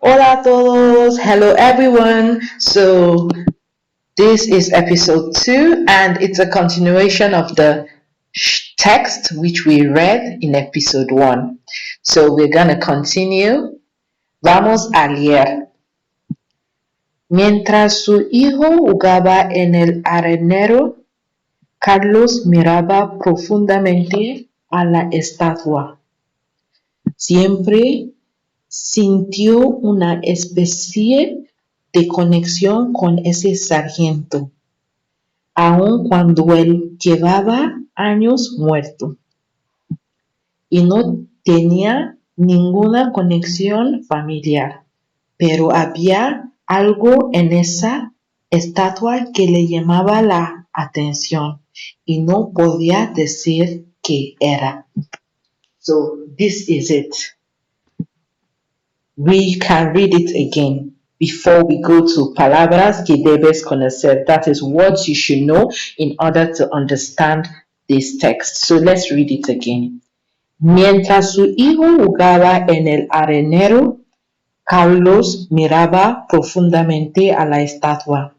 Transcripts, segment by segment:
Hola a todos. Hello everyone. So this is episode 2 and it's a continuation of the text which we read in episode 1. So we're going to continue. Vamos a leer. Mientras su hijo jugaba en el arenero, Carlos miraba profundamente a la estatua. Siempre sintió una especie de conexión con ese sargento, aun cuando él llevaba años muerto y no tenía ninguna conexión familiar, pero había algo en esa estatua que le llamaba la atención y no podía decir qué era. So this is it. We can read it again before we go to palabras que debes conocer. That is what you should know in order to understand this text. So let's read it again. Mientras su hijo jugaba en el arenero, Carlos miraba profundamente a la estatua.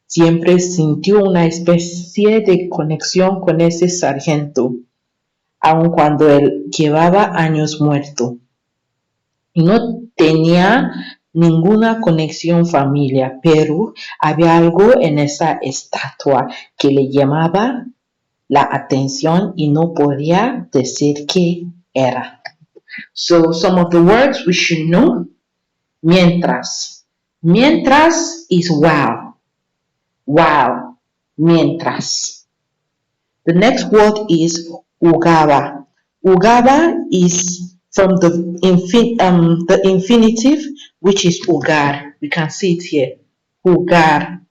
Siempre sintió una especie de conexión con ese sargento, aun cuando él llevaba años muerto y no tenía ninguna conexión familiar, pero había algo en esa estatua que le llamaba la atención y no podía decir qué era. So some of the words we should know. Mientras. Mientras is wow. Wow. Mientras. The next word is jugaba. Jugaba is from the infinitive, which is jugar. We can see it here. Jugar.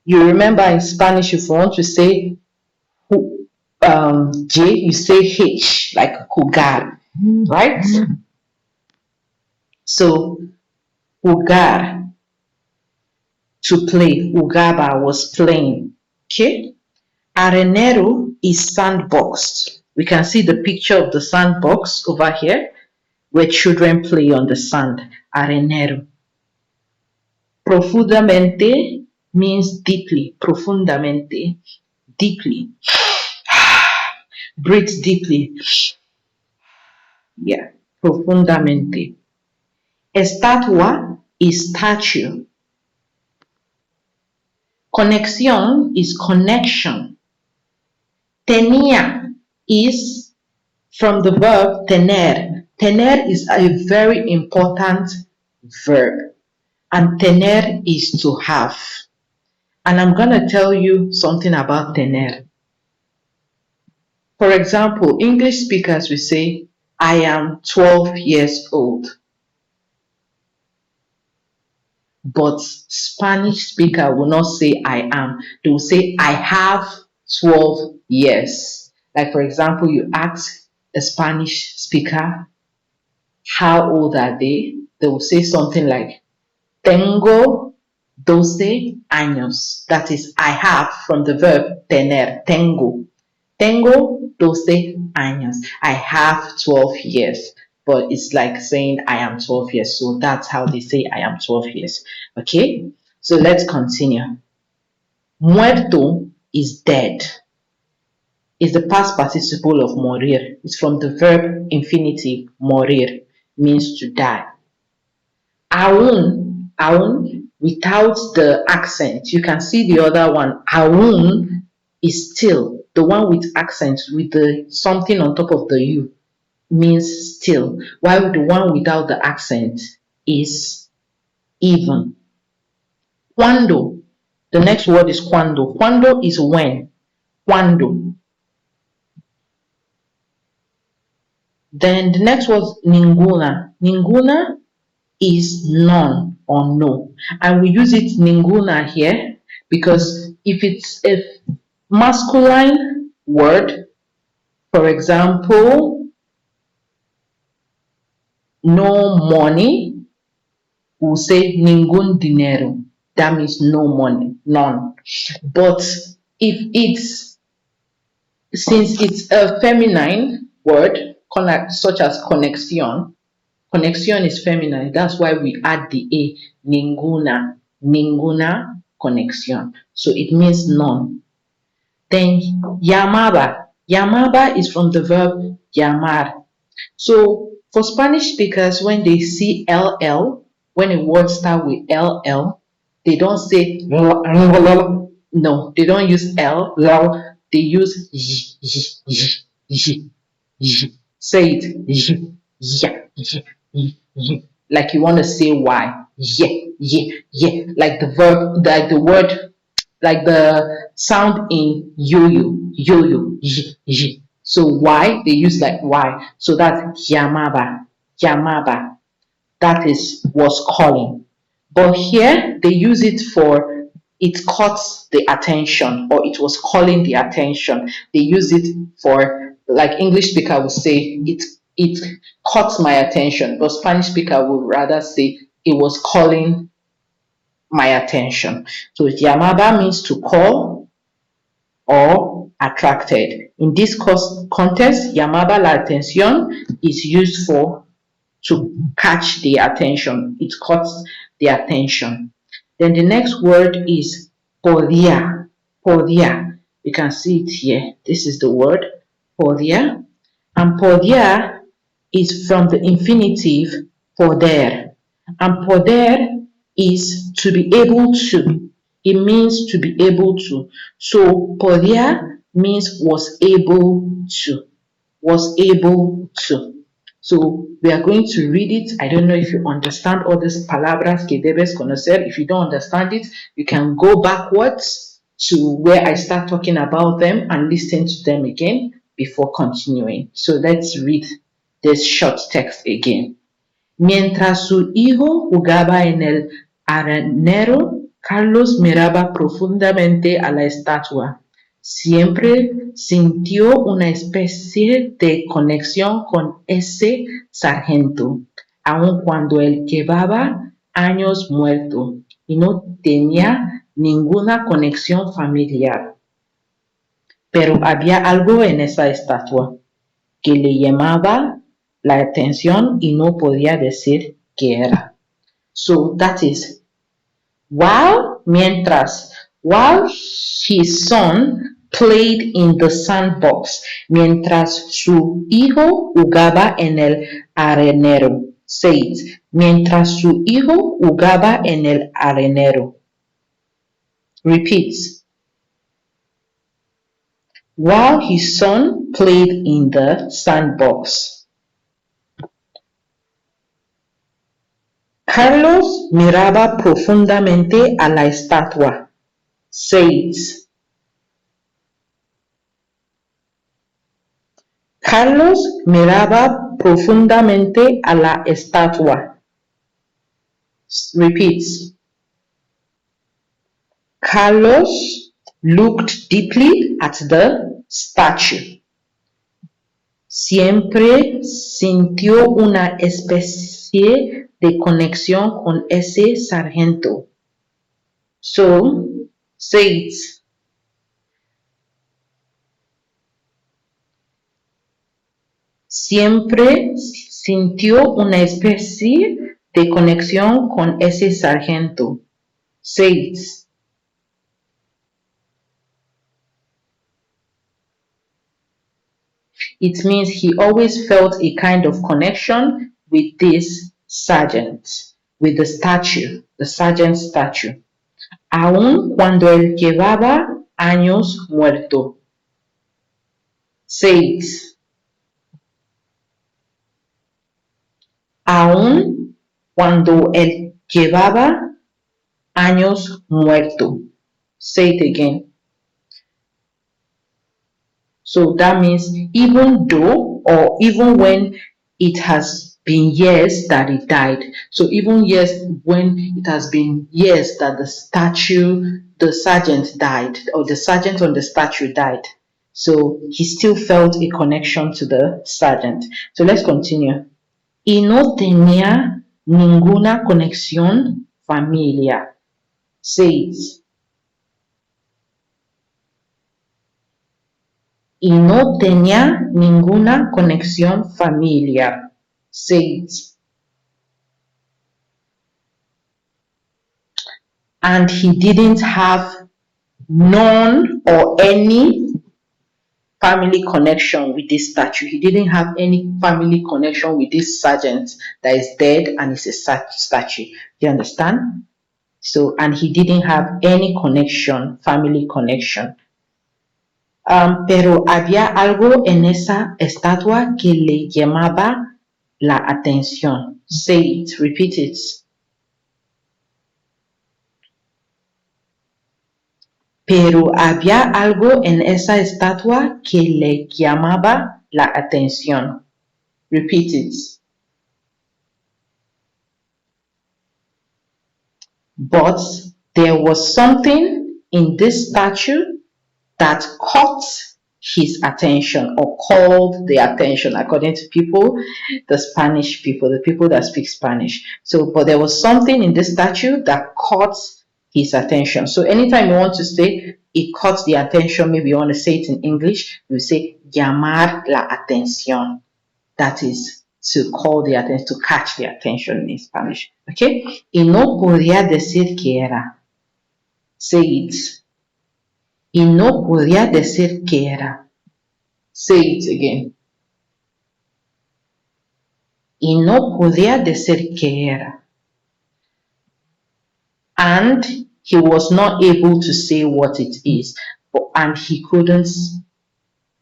You remember in Spanish, if you want to say J, you say H, like jugar, right? So, jugar, to play. Jugaba was playing. Okay? Arenero is sandbox. We can see the picture of the sandbox over here where children play on the sand. Arenero. Profundamente means deeply. Profundamente. Deeply. Breathe deeply. Yeah. Profundamente. Estatua is statue. Conexión is connection. Tenía is from the verb tener. Tener is a very important verb, and tener is to have. And I'm going to tell you something about tener. For example, English speakers will say, I am 12 years old. But Spanish speaker will not say I am. They will say I have 12 years. Like for example, you ask a Spanish speaker, how old are they? They will say something like tengo 12 años. That is I have from the verb tener, tengo. Tengo 12 años. I have 12 years. But it's like saying I am 12 years. So that's how they say I am 12 years. Okay? So let's continue. Muerto is dead. It's the past participle of morir. It's from the verb infinitive, morir, means to die. Aún, without the accent. You can see the other one. Aún is still. The one with accent, with the something on top of the U, means still. While the one without the accent is even. Cuando. The next word is cuando. Cuando is when. Cuando. Then the next word is ninguna. Ninguna is none or no. And we use it ninguna here because if it's a masculine word, for example, no money, we'll say ningún dinero. That means no money, none. But since it's a feminine word, such as conexión, Conexión is feminine. That's why we add the A. Ninguna. Ninguna conexión. So it means none. Then llamaba. Llamaba is from the verb llamar. So for Spanish speakers, when they see LL, when a word starts with LL, they don't say no, they don't use L, they use say it like you want to say why. Yeah, like the verb, like the word, like the sound in yo-yo. So why they use like why. So that's llamaba. That is was calling. But here they use it for it caught the attention or it was calling the attention. They use it for like English speaker would say it caught my attention, but Spanish speaker would rather say it was calling my attention. So llamaba means to call or attracted. In this context, llamaba la atención is used for to catch the attention. It caught the attention. Then the next word is podía. Podía. You can see it here. This is the word podía. And podía is from the infinitive poder. And poder is to be able to. It means to be able to. So podía means was able to. Was able to. So we are going to read it. I don't know if you understand all these palabras que debes conocer. If you don't understand it, you can go backwards to where I start talking about them and listen to them again before continuing. So let's read this short text again. Mientras su hijo jugaba en el arenero, Carlos miraba profundamente a la estatua. Siempre sintió una especie de conexión con ese sargento, aun cuando él llevaba años muerto y no tenía ninguna conexión familiar. Pero había algo en esa estatua que le llamaba la atención y no podía decir qué era. So that is while his son played in the sandbox, mientras su hijo jugaba en el arenero. Say it. Mientras su hijo jugaba en el arenero. Repeat. While his son played in the sandbox. Carlos miraba profundamente a la estatua. Say it. Carlos miraba profundamente a la estatua. Repeat. Carlos looked deeply at the statue. Siempre sintió una especie de conexión con ese sargento. So, say it. Siempre sintió una especie de conexión con ese sargento. Say it. It means he always felt a kind of connection with this sergeant, with the sergeant's statue, aun cuando él llevaba años muerto. Say it. Aun cuando él llevaba años muerto. Say it again. So that means even though or even when it has been years that it died. So even years when it has been years that the sergeant died, or the sergeant on the statue died. So he still felt a connection to the sergeant. So let's continue. Y no tenía ninguna conexión familiar. Says. Y no tenía ninguna conexión familiar. Says. and he didn't have none or any family connection with this statue. He didn't have any family connection with this sergeant that is dead and is a statue. Do you understand? So, and he didn't have any connection, family connection. Pero había algo en esa estatua que le llamaba la atención. Say it, repeat it. Pero había algo en esa estatua que le llamaba la atención. Repeat it. But there was something in this statue that caught his attention or called the attention, according to people, the Spanish people, the people that speak Spanish. So, but there was something in this statue that caught his attention. So anytime you want to say it caught the attention, maybe you want to say it in English, you say llamar la atención. That is to call the attention, to catch the attention in Spanish. Okay? Y no podía decir que era. Say it. Y no podía decir que era. Say it again. Y no podía decir que era. And he was not able to say what it is, and he couldn't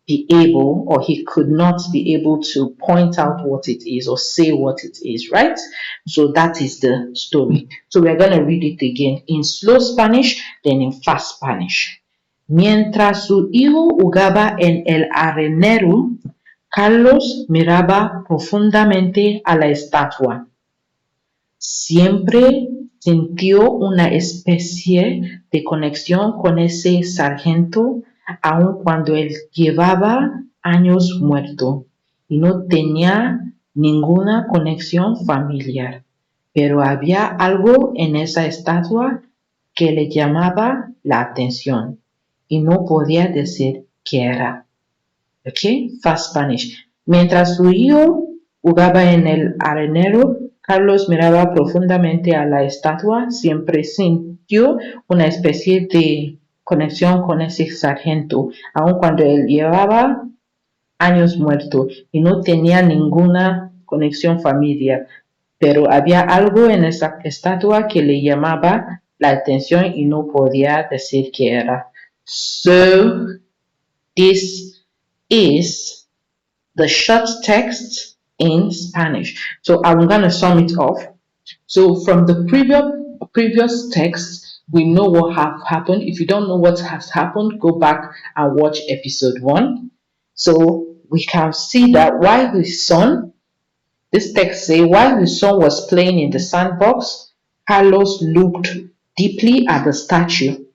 be able, or he could not be able to point out what it is or say what it is, right? So that is the story. So we're going to read it again in slow Spanish, then in fast Spanish. Mientras su hijo jugaba en el arenero, Carlos miraba profundamente a la estatua. Siempre sintió una especie de conexión con ese sargento, aun cuando él llevaba años muerto y no tenía ninguna conexión familiar. Pero había algo en esa estatua que le llamaba la atención y no podía decir qué era. Okay, fast Spanish. Mientras su hijo jugaba en el arenero, Carlos miraba profundamente a la estatua. Siempre sintió una especie de conexión con ese sargento, aun cuando él llevaba años muerto y no tenía ninguna conexión familiar. Pero había algo en esa estatua que le llamaba la atención y no podía decir qué era. So, this is the short text in Spanish. So I'm going to sum it off. So from the previous text, we know what have happened. If you don't know what has happened, go back and watch episode 1. So we can see that while his son, this text say, while his son was playing in the sandbox, Carlos looked deeply at the statue.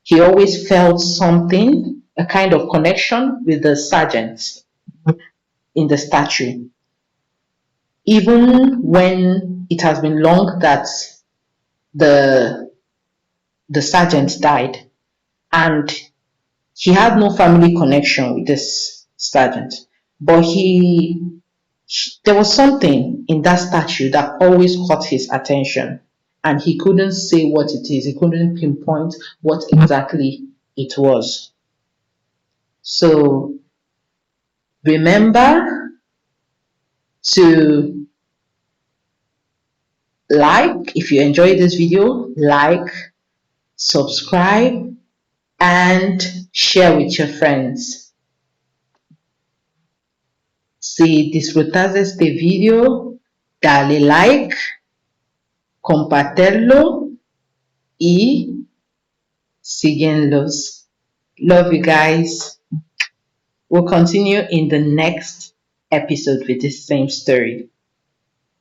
He always felt something, a kind of connection with the sergeant in the statue. Even when it has been long that the sergeant died, and he had no family connection with this sergeant, but there was something in that statue that always caught his attention, and he couldn't say what it is. He couldn't pinpoint what exactly it was. So remember to like, if you enjoyed this video, like, subscribe, and share with your friends. Si disfrutaste este video, dale like, compartirlo y síguenlos. Love you guys. We'll continue in the next episode with the same story.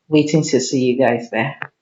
Waiting to see you guys there.